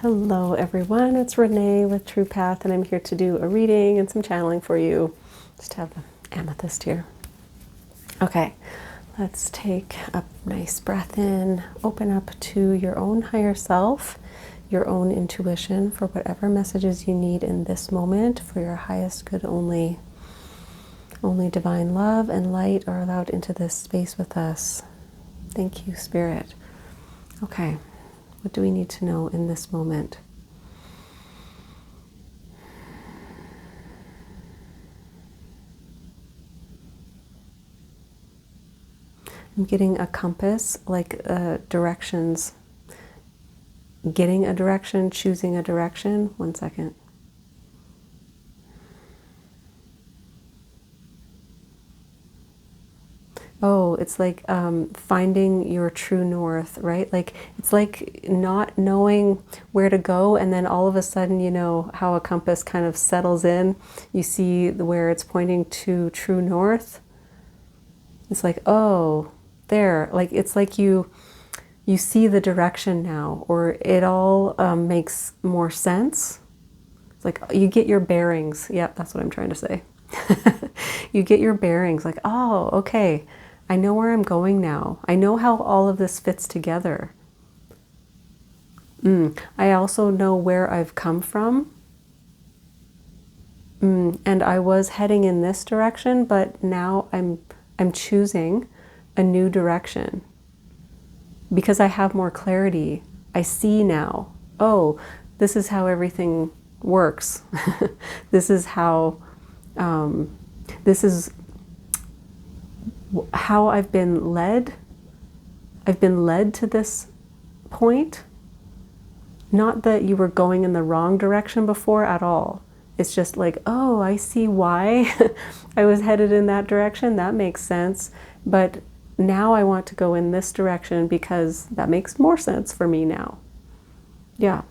Hello everyone, it's Renee with True Path, and I'm here to do a reading and some channeling for you. Just have the amethyst here. Okay, let's take a nice breath in, open up to your own higher self, your own intuition for whatever messages you need in this moment for your highest good only. Only divine love and light are allowed into this space with us. Thank you, Spirit. Okay. What do we need to know in this moment? I'm getting a compass, like directions. Getting a direction, choosing a direction. 1 second. Oh, it's like finding your true north, right? Like it's like not knowing where to go, and then all of a sudden, you know how a compass kind of settles in. You see where it's pointing to true north. It's like, oh, there. Like it's like you see the direction now, or it all makes more sense. It's like you get your bearings. Yep, that's what I'm trying to say. You get your bearings. Like, oh, okay. I know where I'm going now. I know how all of this fits together. I also know where I've come from. And I was heading in this direction, but now I'm choosing a new direction because I have more clarity. I see now. Oh, this is how everything works. This is how this is how I've been led. I've been led to this point. Not that you were going in the wrong direction before at all. It's just like, oh, I see why I was headed in that direction. That makes sense. But now I want to go in this direction because that makes more sense for me now. Yeah.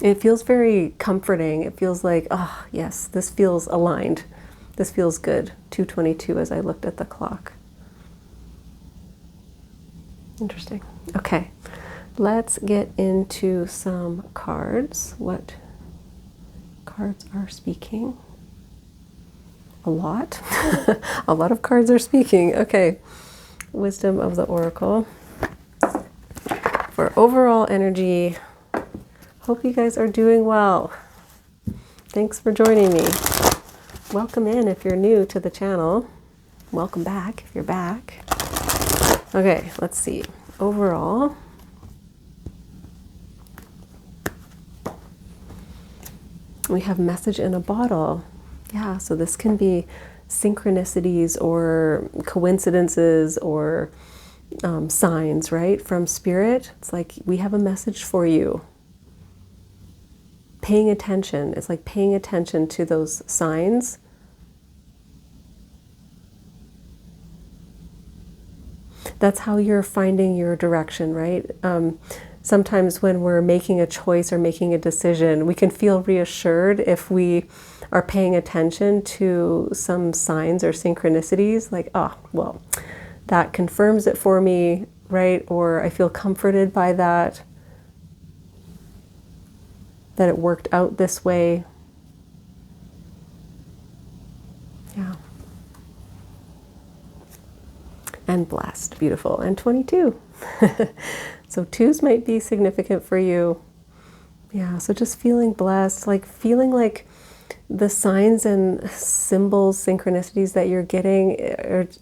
It feels very comforting. It feels like, oh, yes, this feels aligned. This feels good. 2:22 as I looked at the clock. Interesting. Okay, let's get into some cards. What cards are speaking? A lot. A lot of cards are speaking. Okay. Wisdom of the Oracle. For overall energy, hope you guys are doing well. Thanks for joining me. Welcome in if you're new to the channel. Welcome back if you're back. Okay, let's see. Overall, we have message in a bottle. Yeah, so this can be synchronicities or coincidences or signs, right? From Spirit. It's like we have a message for you. Paying attention. It's like paying attention to those signs. That's how you're finding your direction, right? Sometimes when we're making a choice or making a decision, we can feel reassured if we are paying attention to some signs or synchronicities, like, oh, well, that confirms it for me, right? Or I feel comforted by that it worked out this way. Yeah. And blessed, beautiful. And 22. So twos might be significant for you. Yeah, so just feeling blessed, like feeling like the signs and symbols, synchronicities that you're getting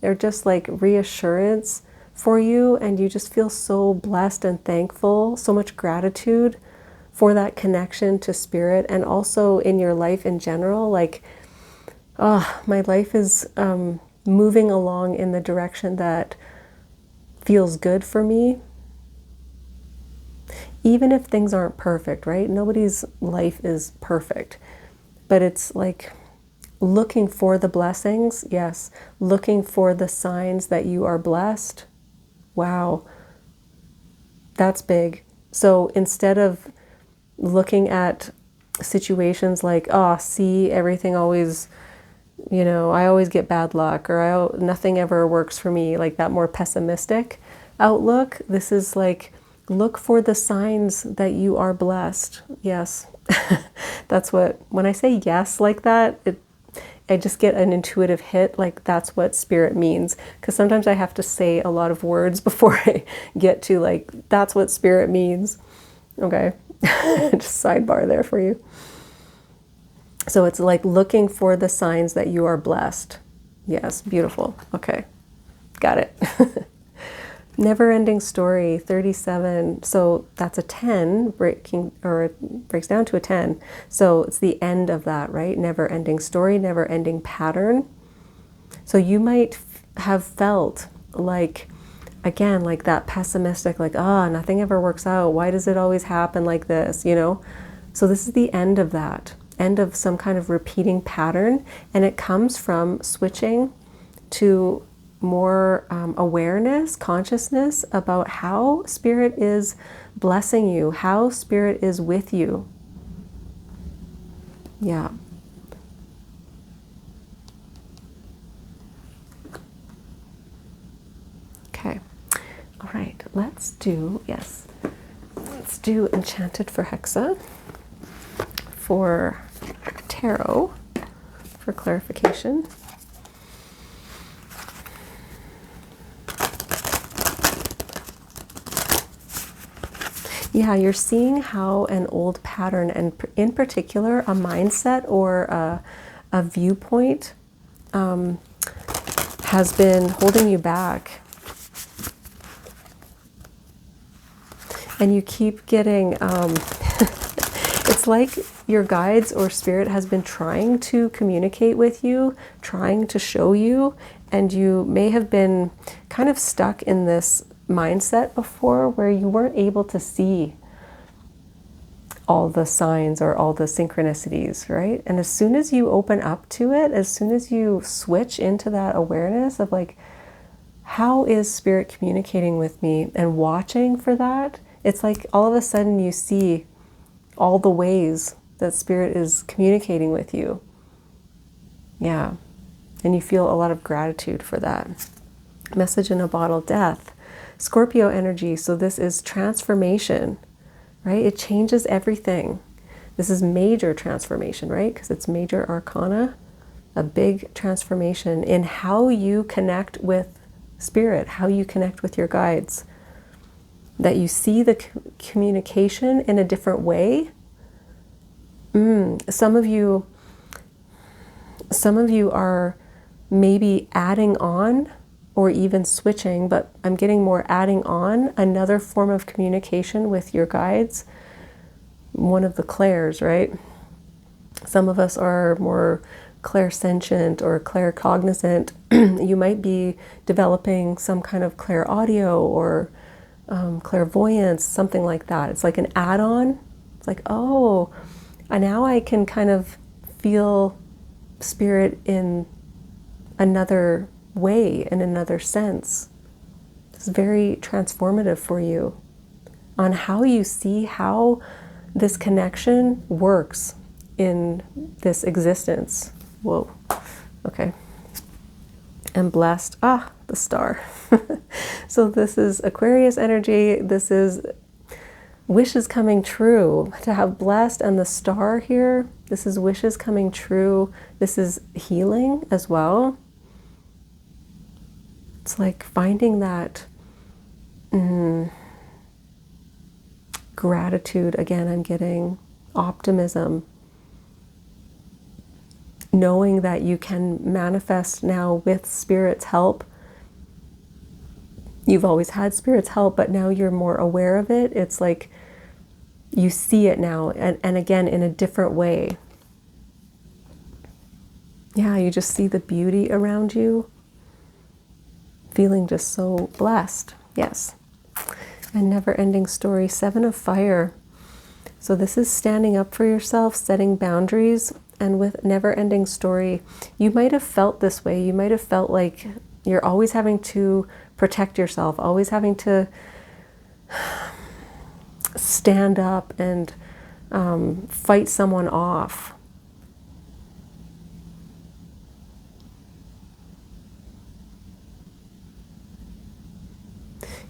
are just like reassurance for you, and you just feel so blessed and thankful, so much gratitude for that connection to Spirit, and also in your life in general, like, oh, my life is moving along in the direction that feels good for me. Even if things aren't perfect, right? Nobody's life is perfect, but it's like looking for the blessings, yes, looking for the signs that you are blessed. Wow, that's big. So instead of looking at situations like, oh, see, everything always, you know, I always get bad luck, or nothing ever works for me, like that more pessimistic outlook. This is like Look for the signs that you are blessed. Yes. That's what, when I say yes like that, I just get an intuitive hit, like that's what spirit means. Because sometimes I have to say a lot of words before I get to like, that's what spirit means. Okay. Just sidebar there for you. So it's like looking for the signs that you are blessed. Yes, beautiful. Okay, got it. Never ending story, 37. So that's a 10 breaking, or it breaks down to a 10. So it's the end of that, right? Never ending story, never ending pattern. So you might have felt like, again, like that pessimistic, like, nothing ever works out. Why does it always happen like this? You know? So this is the end of that, end of some kind of repeating pattern. And it comes from switching to more awareness, consciousness about how spirit is blessing you, how spirit is with you. Yeah. Okay. All right. Let's do Enchanted for Hexa for tarot for clarification. Yeah, you're seeing how an old pattern, and in particular a mindset or a viewpoint, has been holding you back. And you keep getting, it's like your guides or spirit has been trying to communicate with you, trying to show you, and you may have been kind of stuck in this mindset before where you weren't able to see all the signs or all the synchronicities, right? And as soon as you open up to it, as soon as you switch into that awareness of like, how is spirit communicating with me, and watching for that, it's like all of a sudden you see all the ways that spirit is communicating with you. Yeah. And you feel a lot of gratitude for that. Message in a bottle, death. Scorpio energy. So this is transformation, right? It changes everything. This is major transformation, right? Because it's major arcana. A big transformation in how you connect with spirit, how you connect with your guides. That you see the communication in a different way. Some of you are maybe adding on or even switching, but I'm getting more adding on another form of communication with your guides. One of the clairs, right? Some of us are more clairsentient or claircognizant. You might be developing some kind of clairaudio or clairvoyance, something like that. It's like an add-on. It's like, oh, and now I can kind of feel spirit in another way, in another sense. It's very transformative for you on how you see how this connection works in this existence. Whoa. Okay. And blessed. The star. So this is Aquarius energy. This is wishes coming true. To have blessed and the star here, this is wishes coming true. This is healing as well. It's like finding that gratitude. Again, I'm getting optimism. Knowing that you can manifest now with Spirit's help. You've always had Spirit's help, but now you're more aware of it. It's like you see it now, and again, in a different way. Yeah, you just see the beauty around you. Feeling just so blessed. Yes. And never-ending story, 7 of fire. So this is standing up for yourself, setting boundaries. And with never-ending story, you might have felt this way. You might have felt like you're always having to protect yourself, always having to stand up and fight someone off.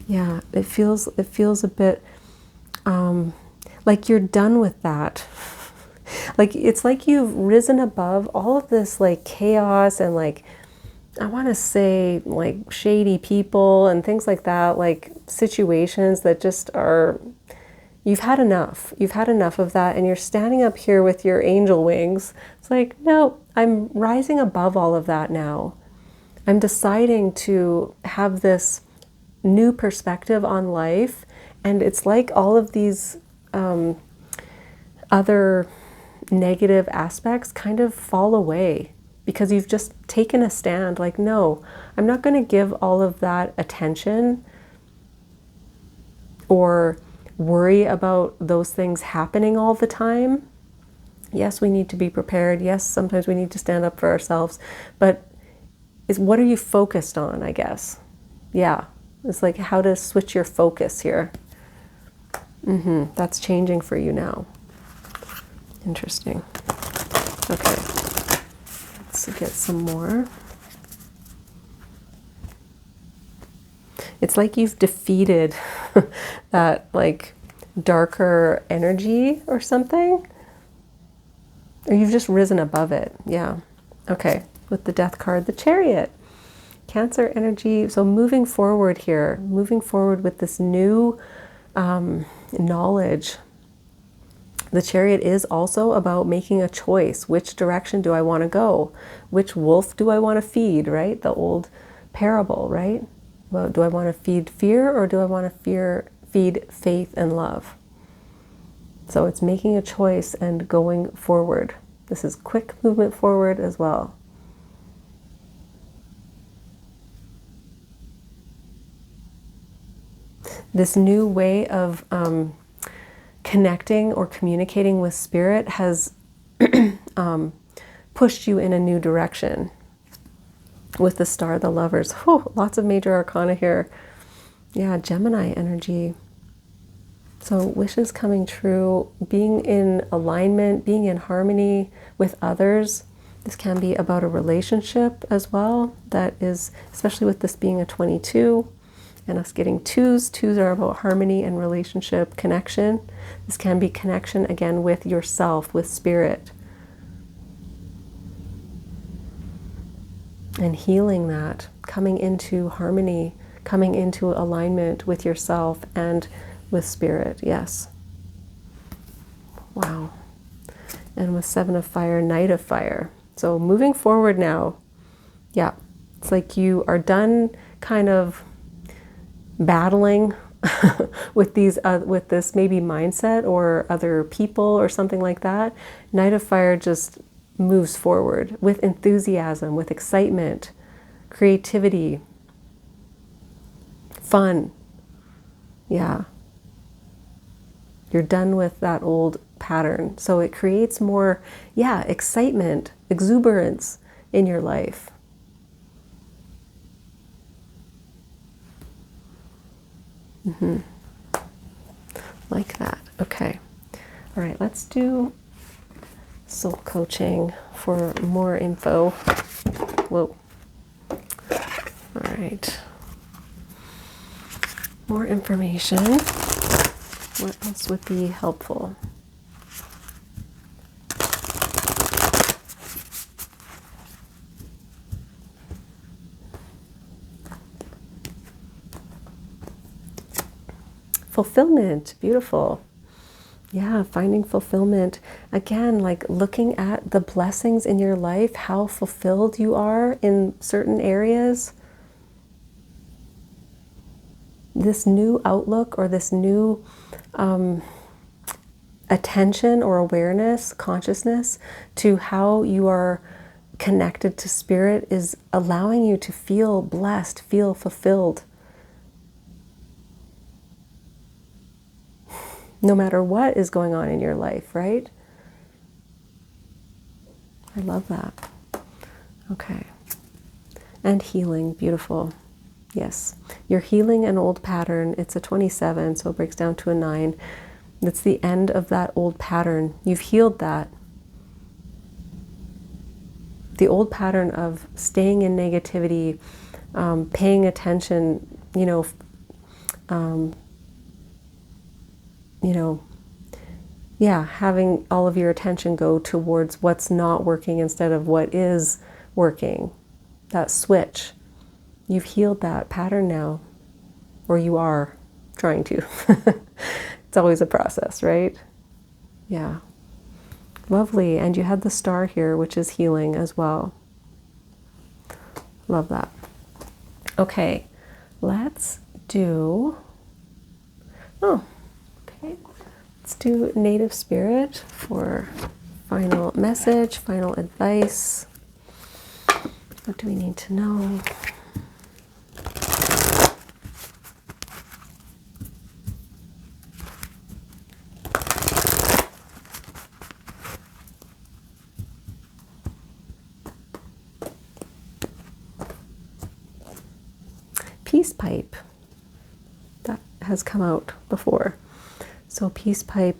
Yeah, it feels a bit like you're done with that. Like it's like you've risen above all of this like chaos and like I want to say like shady people and things like that, like situations that just are, you've had enough. You've had enough of that and you're standing up here with your angel wings. It's like, no, I'm rising above all of that now. I'm deciding to have this new perspective on life, and it's like all of these other negative aspects kind of fall away because you've just taken a stand like, no, I'm not going to give all of that attention or worry about those things happening all the time. Yes, we need to be prepared. Yes, sometimes we need to stand up for ourselves, but what are you focused on, I guess? Yeah, it's like how to switch your focus here. That's changing for you now. Interesting. Okay, let's get some more. It's like you've defeated that like darker energy or something, or you've just risen above it. Yeah. Okay, with the Death card, the Chariot. Cancer energy, so moving forward here, moving forward with this new knowledge. The Chariot is also about making a choice. Which direction do I want to go? Which wolf do I want to feed, right? The old parable, right? Well, do I want to feed fear or do I want to feed faith and love? So it's making a choice and going forward. This is quick movement forward as well. This new way of connecting or communicating with spirit has pushed you in a new direction. With the Star, the Lovers, whew, lots of major arcana here. Yeah, Gemini energy. So wishes coming true, being in alignment, being in harmony with others. This can be about a relationship as well. That is, especially with this being a 22 and us getting twos. Twos are about harmony and relationship connection. This can be connection again with yourself, with spirit. And healing that, coming into harmony, coming into alignment with yourself and with spirit. Yes. Wow. And with Seven of Fire, Knight of Fire. So moving forward now. Yeah. It's like you are done kind of battling with these with this maybe mindset or other people or something like that. Knight of Fire just moves forward with enthusiasm, with excitement, creativity, fun. Yeah. You're done with that old pattern. So it creates more, yeah, excitement, exuberance in your life. Like that. Okay. All right, let's do soul coaching for more info. Whoa. All right. More information. What else would be helpful? Fulfillment. Beautiful. Yeah, finding fulfillment. Again, like looking at the blessings in your life, how fulfilled you are in certain areas. This new outlook or this new attention or awareness, consciousness to how you are connected to spirit is allowing you to feel blessed, feel fulfilled. No matter what is going on in your life, right? I love that. Okay. And healing, beautiful. Yes. You're healing an old pattern. It's a 27, so it breaks down to a 9. It's the end of that old pattern. You've healed that. The old pattern of staying in negativity, paying attention, you know, having all of your attention go towards what's not working instead of what is working. That switch. You've healed that pattern now, or you are trying to. It's always a process, right? Yeah. Lovely. And you had the star here, which is healing as well. Love that. Okay, let's do, let's do native spirit for final message, final advice. What do we need to know? Peace pipe. That has come out before. So peace pipe,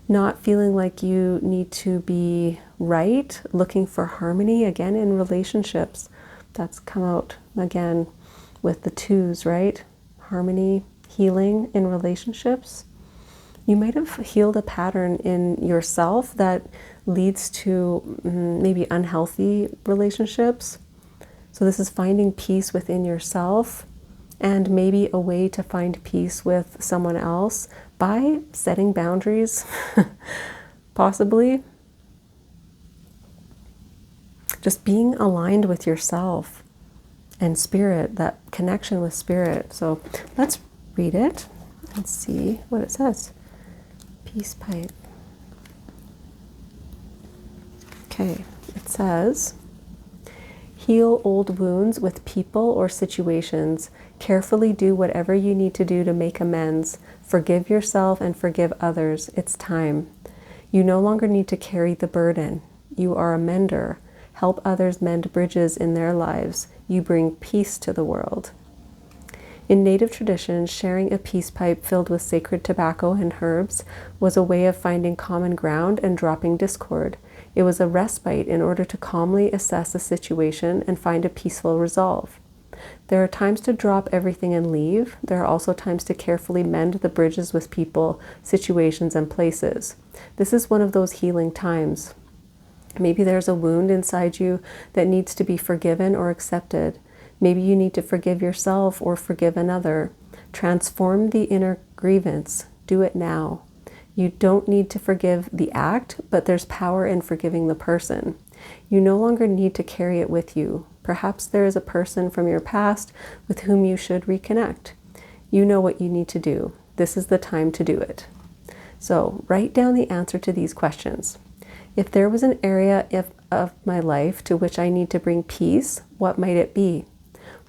not feeling like you need to be right, looking for harmony again in relationships. That's come out again with the twos, right? Harmony, healing in relationships. You might have healed a pattern in yourself that leads to maybe unhealthy relationships. So this is finding peace within yourself, and maybe a way to find peace with someone else by setting boundaries, possibly. Just being aligned with yourself and spirit, that connection with spirit. So let's read it and see what it says. Peace pipe. Okay, it says, heal old wounds with people or situations. Carefully do whatever you need to do to make amends. Forgive yourself and forgive others. It's time. You no longer need to carry the burden. You are a mender. Help others mend bridges in their lives. You bring peace to the world. In Native traditions, sharing a peace pipe filled with sacred tobacco and herbs was a way of finding common ground and dropping discord. It was a respite in order to calmly assess a situation and find a peaceful resolve. There are times to drop everything and leave. There are also times to carefully mend the bridges with people, situations, and places. This is one of those healing times. Maybe there's a wound inside you that needs to be forgiven or accepted. Maybe you need to forgive yourself or forgive another. Transform the inner grievance. Do it now. You don't need to forgive the act, but there's power in forgiving the person. You no longer need to carry it with you. Perhaps there is a person from your past with whom you should reconnect. You know what you need to do. This is the time to do it. So write down the answer to these questions. If there was an area of my life to which I need to bring peace, what might it be?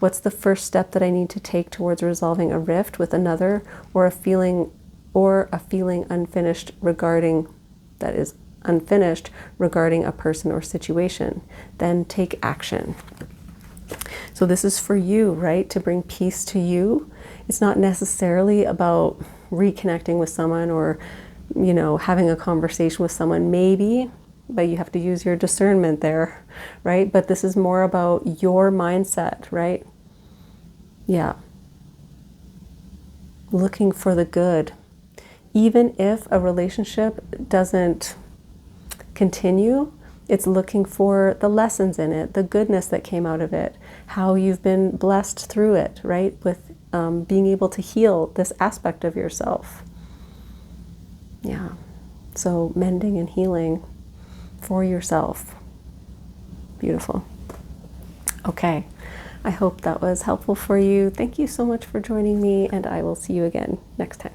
What's the first step that I need to take towards resolving a rift with another, or a feeling unfinished regarding a person or situation? Then take action. So this is for you, right? To bring peace to you. It's not necessarily about reconnecting with someone or, having a conversation with someone, maybe, but you have to use your discernment there, right? But this is more about your mindset, right? Yeah. Looking for the good. Even if a relationship doesn't continue, it's looking for the lessons in it, the goodness that came out of it, how you've been blessed through it, right? With being able to heal this aspect of yourself. Yeah. So mending and healing for yourself. Beautiful. Okay. I hope that was helpful for you. Thank you so much for joining me, and I will see you again next time.